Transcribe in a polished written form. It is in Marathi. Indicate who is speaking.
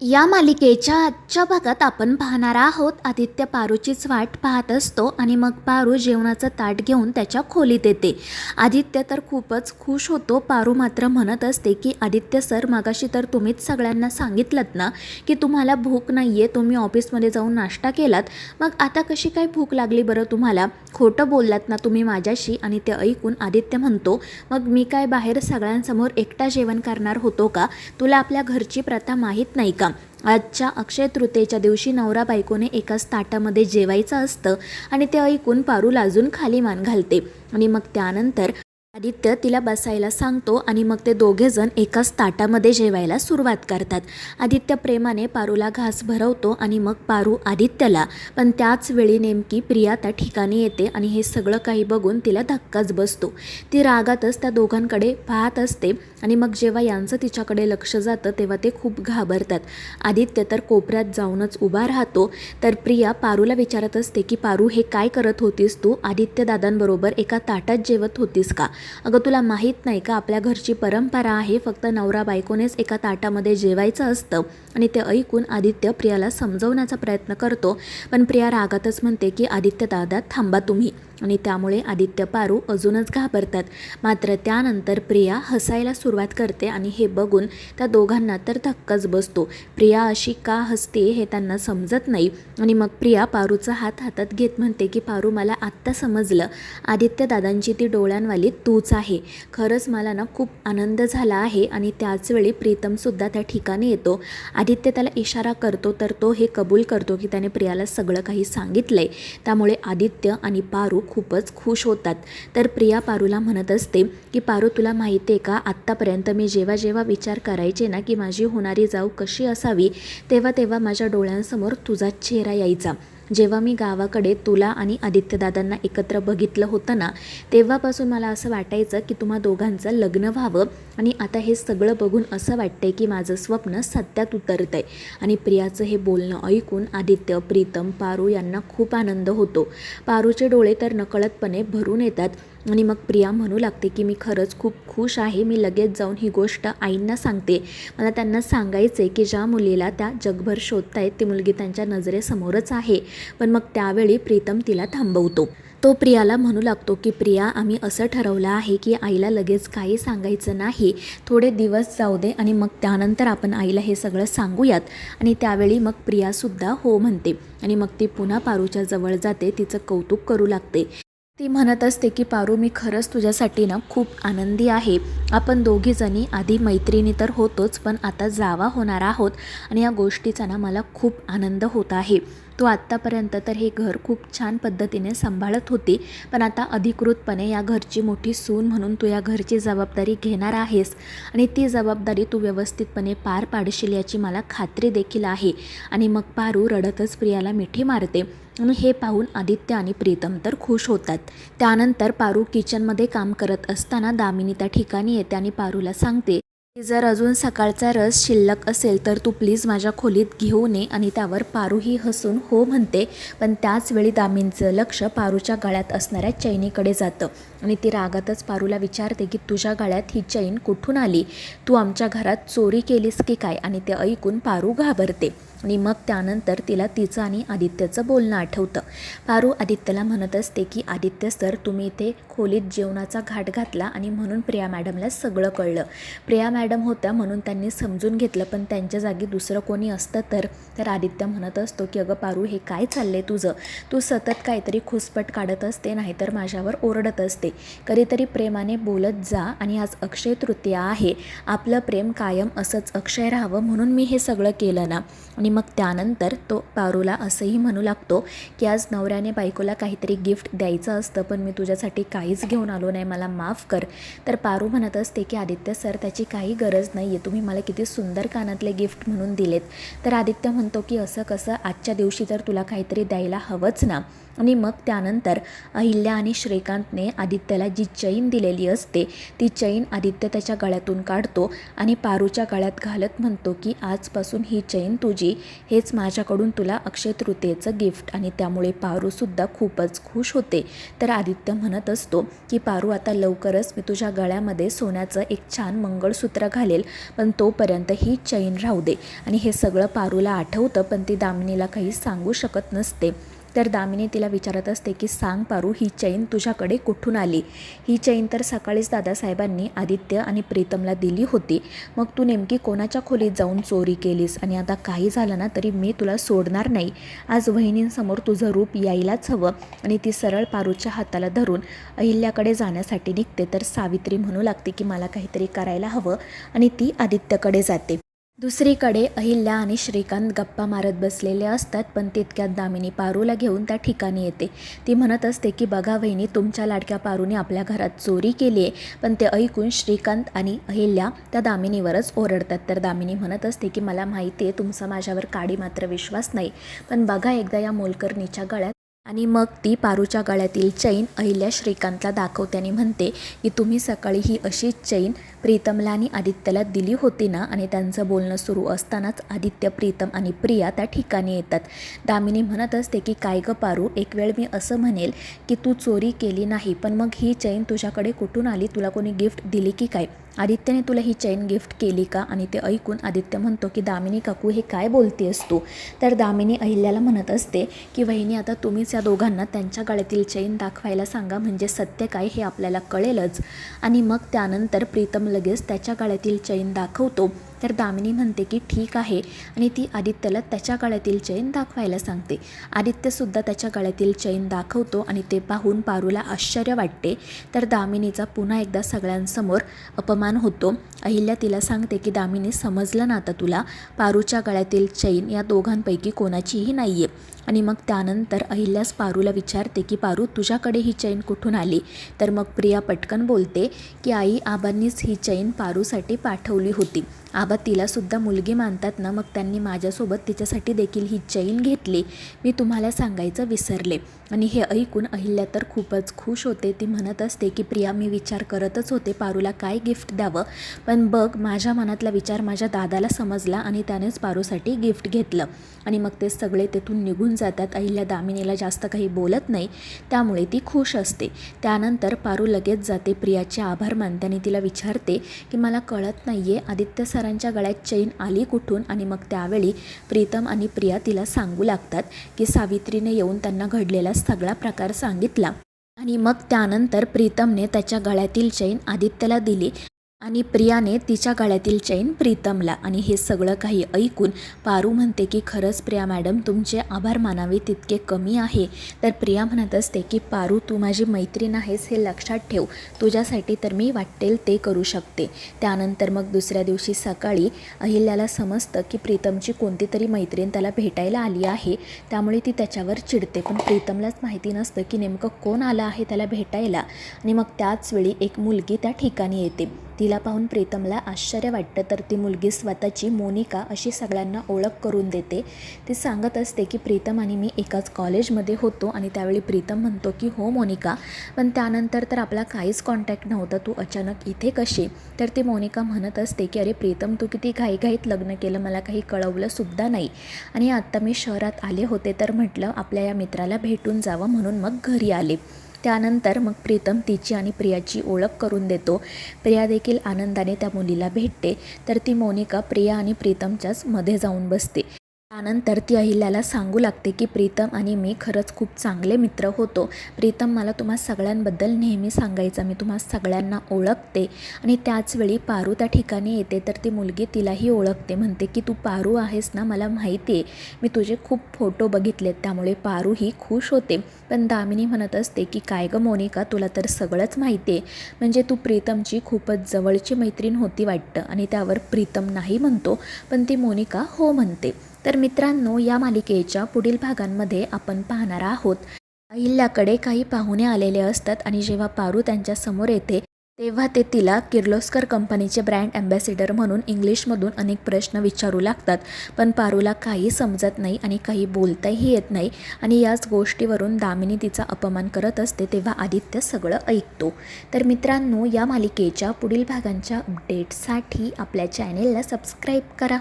Speaker 1: या मालिकेच्या आजच्या भागात आपण पाहणार आहोत आदित्य पारूचीच वाट पाहत असतो आणि मग पारू जेवणाचं ताट घेऊन त्याच्या खोलीत येते. आदित्य तर खूपच खुश होतो. पारू मात्र म्हणत असते की आदित्य सर, मगाशी तर तुम्हीच सगळ्यांना सांगितलंत ना की तुम्हाला भूक नाही आहे, तुम्ही ऑफिसमध्ये जाऊन नाश्ता केलात, मग आता कशी काय भूक लागली बरं तुम्हाला? खोटं बोललात ना तुम्ही माझ्याशी? आणि ते ऐकून आदित्य म्हणतो, मग मी काय बाहेर सगळ्यांसमोर एकटा जेवण करणार होतो का? तुला आपल्या घरची प्रथा माहीत नाही का? आजच्या अक्षय तृतीयेच्या दिवशी नवरा बायकोने एकाच ताटामध्ये जेवायचं असतं. आणि ते ऐकून पारू लाजून खाली मान घालते आणि मग त्यानंतर आदित्य तिला बसायला सांगतो आणि मग ते दोघेजण एकाच ताटामध्ये जेवायला सुरुवात करतात. आदित्य प्रेमाने पारूला घास भरवतो आणि मग पारू आदित्यला. पण त्याच वेळी नेमकी प्रिया त्या ठिकाणी येते आणि हे सगळं काही बघून तिला धक्काच बसतो. ती रागातच त्या दोघांकडे पाहत असते आणि मग जेव्हा यांचं तिच्याकडे लक्ष जातं तेव्हा ते खूप घाबरतात. आदित्य तर कोपऱ्यात जाऊनच उभा राहतो. तर प्रिया पारूला विचारत असते की पारू, हे काय करत होतीस तू? आदित्य दादांबरोबर एका ताटात जेवत होतीस का? अगं तुला माहीत नाही का, आपल्या घरची परंपरा आहे, फक्त नवरा बायकोनेच एका ताटामध्ये जेवायचं असतं. आणि ते ऐकून आदित्य प्रियाला समजवण्याचा प्रयत्न करतो. पण प्रिया रागातच म्हणते की आदित्य दादा थांबा तुम्ही. आणि त्यामुळे आदित्य पारू अजूनच घाबरतात. मात्र त्यानंतर प्रिया हसायला सुरुवात करते आणि हे बघून त्या दोघांना तर धक्काच बसतो. प्रिया अशी का हसते हे त्यांना समजत नाही. आणि मग प्रिया पारूचा हात हातात घेत म्हणते की पारू, मला आत्ता समजलं, आदित्य दादांची ती डोळ्यांवाली तूच आहे. खरंच मला ना खूप आनंद झाला आहे. आणि त्याचवेळी प्रीतमसुद्धा त्या ठिकाणी येतो. आदित्य त्याला इशारा करतो तर तो हे कबूल करतो की त्याने प्रियाला सगळं काही सांगितलं आहे. त्यामुळे आदित्य आणि पारू खूपच खुश होतात. तर प्रिया पारूला म्हणत असते की पारू, तुला माहिती आहे का, आत्तापर्यंत मी जेव्हा जेव्हा विचार करायचे ना की माझी होणारी जाऊ कशी असावी, तेव्हा तेव्हा माझ्या डोळ्यांसमोर तुझाच चेहरा यायचा. जेव्हा मी गावाकडे तुला आणि आदित्यदादांना एकत्र बघितलं होतं ना, तेव्हापासून मला असं वाटायचं की तुम्हा दोघांचं लग्न व्हावं. आणि आता हे सगळं बघून असं वाटतंय की माझं स्वप्न सत्यात उतरतंय. आणि प्रियाचं हे बोलणं ऐकून आदित्य, प्रीतम, पारू यांना खूप आनंद होतो. पारूचे डोळे तर नकळतपणे भरून येतात. आणि मग प्रिया म्हणू लागते की मी खरंच खूप खुश आहे, मी लगेच जाऊन ही गोष्ट आईंना सांगते. मला त्यांना सांगायचं आहे की ज्या मुलीला त्या जगभर शोधतायत ती मुलगी त्यांच्या नजरेसमोरच आहे. पण मग त्यावेळी प्रीतम तिला थांबवतो. तो प्रियाला म्हणू लागतो की प्रिया, आम्ही असं ठरवलं आहे की आईला लगेच काही सांगायचं नाही, थोडे दिवस जाऊ दे आणि मग त्यानंतर आपण आईला हे सगळं सांगूयात. आणि त्यावेळी मग प्रियासुद्धा हो म्हणते. आणि मग ती पुन्हा पारूच्या जवळ जाते, तिचं कौतुक करू लागते. ती म्हणत असते की पारू, मी खरंच तुझ्यासाठी ना खूप आनंदी आहे. आपण दोघीजणी आधी मैत्रिणी तर होतोच, पण आता जावा होणार आहोत आणि या गोष्टीचा ना मला खूप आनंद होत आहे. तू आत्तापर्यंत तर हे घर खूप छान पद्धतीने सांभाळत होती, पण आता अधिकृतपणे या घरची मोठी सून म्हणून तू या घरची जबाबदारी घेणार आहेस. आणि ती जबाबदारी तू व्यवस्थितपणे पार पाडशील याची मला खात्री देखील आहे. आणि मग पारू रडतच प्रियाला मिठी मारते. आणि हे पाहून आदित्य आणि प्रीतम तर खुश होतात. त्यानंतर पारू किचनमध्ये काम करत असताना दामिनी त्या ठिकाणी येते आणि पारूला सांगते की जर अजून सकाळचा रस शिल्लक असेल तर तू प्लीज माझ्या खोलीत घेऊन ये. आणि त्यावर पारूही हसून हो म्हणते. पण त्याचवेळी दामिनीचं लक्ष पारूच्या गळ्यात असणाऱ्या चैनीकडे जातं. आणि ती रागातच पारूला विचारते की तुझ्या गळ्यात ही चैन कुठून आली? तू आमच्या घरात चोरी केलीस की काय? आणि ते ऐकून पारू घाबरते. आणि मग त्यानंतर तिला तिचं आणि आदित्यचं बोलणं आठवतं. पारू आदित्यला म्हणत असते की आदित्य सर, तुम्ही इथे खोलीत जेवणाचा घाट घातला आणि म्हणून प्रिया मॅडमला सगळं कळलं. प्रिया मॅडम होत्या म्हणून त्यांनी समजून घेतलं, पण त्यांच्या जागी दुसरं कोणी असतं तर आदित्य म्हणत असतो की अगं पारू, हे काय चाललंय तुझं? तू सतत काहीतरी खुसपट काढत असते, नाहीतर माझ्यावर ओरडत असते. कधीतरी प्रेमाने बोलत जा. आणि आज अक्षय तृतीया आहे, आपलं प्रेम कायम असंच अक्षय राहावं म्हणून मी हे सगळं केलं ना. आणि मग त्यानंतर तो पारूला असंही म्हणू लागतो की आज नवऱ्याने बायकोला काहीतरी गिफ्ट द्यायचं असतं, पण मी तुझ्यासाठी काहीच घेऊन आलो नाही, मला माफ कर. तर पारू म्हणत असते की आदित्य सर, त्याची काही गरज नाही आहे, तुम्ही मला किती सुंदर कानातले गिफ्ट म्हणून दिलेत. तर आदित्य म्हणतो की असं कसं, आजच्या दिवशी तर तुला काहीतरी द्यायला हवंच ना. आणि मग त्यानंतर अहिल्या आणि श्रीकांतने आदित्यला जी चैन दिलेली असते ती चैन आदित्य त्याच्या गळ्यातून काढतो आणि पारूच्या गळ्यात घालत म्हणतो की आजपासून ही चैन तुझी, हेच माझ्याकडून तुला अक्षय तृतीयेचं गिफ्ट. आणि त्यामुळे पारूसुद्धा खूपच खुश होते. तर आदित्य म्हणत असतो की पारू, आता लवकरच मी तुझ्या गळ्यामध्ये सोन्याचं एक छान मंगळसूत्र घालेल, पण तोपर्यंत ही चैन राहू दे. आणि हे सगळं पारूला आठवतं, पण ती दामिनीला काही सांगू शकत नसते. तर दामिनी तिला विचारत असते की सांग पारू, ही चैन तुझ्याकडे कुठून आली? ही चैन तर सकाळीच दादासाहेबांनी आदित्य आणि प्रीतमला दिली होती. मग तू नेमकी कोणाच्या खोलीत जाऊन चोरी केलीस? आणि आता काही झालं ना तरी मी तुला सोडणार नाही. आज वहिनींसमोर तुझं रूप यायलाच हवं. आणि ती सरळ पारूच्या हाताला धरून अहिल्याकडे जाण्यासाठी निघते. तर सावित्री म्हणू लागते की मला काहीतरी करायला हवं आणि ती आदित्यकडे जाते. दुसरीकडे अहिल्या आणि श्रीकांत गप्पा मारत बसलेले असतात, पण तितक्यात दामिनी पारूला घेऊन त्या ठिकाणी येते. ती म्हणत असते की बघा वहिनी, तुमच्या लाडक्या पारूने आपल्या घरात चोरी केली आहे. पण ते ऐकून श्रीकांत आणि अहिल्या त्या दामिनीवरच ओरडतात. तर दामिनी म्हणत असते की मला माहिती आहे तुमचा माझ्यावर काडी मात्र विश्वास नाही, पण बघा एकदा या मोलकरणीच्या गळ्यात. आणि मग ती पारूच्या गळ्यातील चैन अहिल्या श्रीकांतला दाखवते आणि म्हणते की तुम्ही सकाळी ही अशीच चैन प्रीतमला आणि आदित्यला दिली होती ना? आणि त्यांचं बोलणं सुरू असतानाच आदित्य, प्रीतम आणि प्रिया त्या ठिकाणी येतात. दामिनी म्हणत असते की काय गं पारू, एक वेळ मी असं म्हणेल की तू चोरी केली नाही, पण मग ही चैन तुझ्याकडे कुठून आली? तुला कोणी गिफ्ट दिली की काय? आदित्यने तुला ही चैन गिफ्ट केली का? आणि ते ऐकून आदित्य म्हणतो की दामिनी काकू, हे काय बोलतेस तू? तर दामिनी अहिल्याला म्हणत असते की वहिनी, आता तुम्हीच या दोघांना त्यांच्या गळ्यातील चैन दाखवायला सांगा, म्हणजे सत्य काय हे आपल्याला कळेलच. आणि मग त्यानंतर प्रीतम लगेच त्याच्या गळ्यातील चैन दाखवतो. तर दामिनी म्हणते की ठीक आहे, आणि ती आदित्यला त्याच्या गळ्यातील चैन दाखवायला सांगते. आदित्यसुद्धा त्याच्या गळ्यातील चैन दाखवतो आणि ते पाहून पारूला आश्चर्य वाटते. तर दामिनीचा पुन्हा एकदा सगळ्यांसमोर अपमान होतो. अहिल्या तिला सांगते की दामिनी, समजलं ना आता तुला? पारूच्या गळ्यातील चैन या दोघांपैकी कोणाचीही नाही आहे. आणि मग त्यानंतर अहिल्यास पारूला विचारते की पारू, तुझ्याकडे ही चैन कुठून आली? तर मग प्रिया पटकन बोलते की आई, आबांनीच ही चैन पारूसाठी पाठवली होती. आबा तिलासुद्धा मुलगी मानतात ना, मग त्यांनी माझ्यासोबत तिच्यासाठी देखील ही चैन घेतली. मी तुम्हाला सांगायचं विसरले. आणि हे ऐकून अहिल्या तर खूपच खुश होते. ती म्हणत असते की प्रिया, मी विचार करतच होते पारूला काय गिफ्ट द्यावं, पण बघ माझ्या मनातला विचार माझ्या दादाला समजला आणि त्यानेच पारूसाठी गिफ्ट घेतलं. आणि मग ते सगळे तेथून निघून जातात. अहिल्या दामिनीला जास्त काही बोलत नाही, त्यामुळे ती खुश असते. त्यानंतर पारू लगेच जाते, प्रियाचे आभार मानते आणि तिला विचारते की मला कळत नाही आहे आदित्य सरांच्या गळ्यात चैन आली कुठून? आणि मग त्यावेळी प्रीतम आणि प्रिया तिला सांगू लागतात की सावित्रीने येऊन त्यांना घडलेला सगळा प्रकार सांगितला. आणि मग त्यानंतर प्रीतमने त्याच्या गळ्यातील चैन आदित्यला दिली आणि प्रियाने तिच्या गळ्यातील चैन प्रीतमला. आणि हे सगळं काही ऐकून पारू म्हणते की खरंच प्रिया मॅडम, तुमचे आभार मानावे तितके कमी आहे. तर प्रिया म्हणत असते की पारू, तू माझी मैत्रीण आहेस हे लक्षात ठेव, तुझ्यासाठी तर मी वाटेल ते करू शकते. त्यानंतर मग दुसऱ्या दिवशी सकाळी अहिल्याला समजतं की प्रीतमची कोणती तरी मैत्रीण त्याला भेटायला आली आहे, त्यामुळे ती त्याच्यावर चिडते. पण प्रीतमलाच माहिती नसतं की नेमकं कोण आलं आहे त्याला भेटायला. आणि मग त्याचवेळी एक मुलगी त्या ठिकाणी येते. तिला पाहून प्रीतमला आश्चर्य वाटतं. तर ती मुलगी स्वतःची मोनिका अशी सगळ्यांना ओळख करून देते. ती सांगत असते की प्रीतम आणि मी एकाच कॉलेजमध्ये होतो. आणि त्यावेळी प्रीतम म्हणतो की हो मोनिका, पण त्यानंतर तर आपला काहीच कॉन्टॅक्ट नव्हता, तू अचानक इथे कशी? तर ती मोनिका म्हणत असते की अरे प्रीतम, तू किती घाईघाईत लग्न केलं, मला काही कळवलंसुद्धा नाही. आणि आत्ता मी शहरात आले होते, तर म्हटलं आपल्या या मित्राला भेटून जावं, म्हणून मग घरी आले. त्यानंतर मग प्रीतम तिची आणि प्रियाची ओळख करून देतो. प्रिया देखील आनंदाने त्या मुलीला भेटते. तर ती मोनिका प्रिया आणि प्रीतमच्याच मध्ये जाऊन बसते. त्यानंतर ती अहिल्याला सांगू लागते की प्रीतम आणि मी खरंच खूप चांगले मित्र होतो. प्रीतम मला तुम्हा सगळ्यांबद्दल नेहमी सांगायचा, मी तुम्हा सगळ्यांना ओळखते. आणि त्याचवेळी पारू त्या ठिकाणी येते. तर ती मुलगी तिलाही ओळखते, म्हणते की तू पारू आहेस ना, मला माहिती आहे, मी तुझे खूप फोटो बघितलेत. त्यामुळे पारू ही खुश होते. पण दामिनी म्हणत असते की काय गं मोनिका, तुला तर सगळंच माहिती आहे, म्हणजे तू प्रीतमची खूपच जवळची मैत्रीण होती वाटतं. आणि त्यावर प्रीतम नाही म्हणतो, पण ती मोनिका हो म्हणते. तर मित्रांनो, या मालिकेच्या पुढील भागांमध्ये आपण पाहणार आहोत अहिल्याकडे काही पाहुणे आलेले असतात आणि जेव्हा पारू त्यांच्या समोर येते तेव्हा ते तिला किर्लोस्कर कंपनीचे ब्रँड ॲम्बॅसिडर म्हणून इंग्लिशमधून अनेक प्रश्न विचारू लागतात. पण पारूला काही समजत नाही आणि काही बोलताही येत नाही आणि याच गोष्टीवरून दामिनी तिचा अपमान करत असते. तेव्हा आदित्य सगळं ऐकतो. तर मित्रांनो, या मालिकेच्या पुढील भागांच्या अपडेट्ससाठी आपल्या चॅनेलला सबस्क्राईब करा.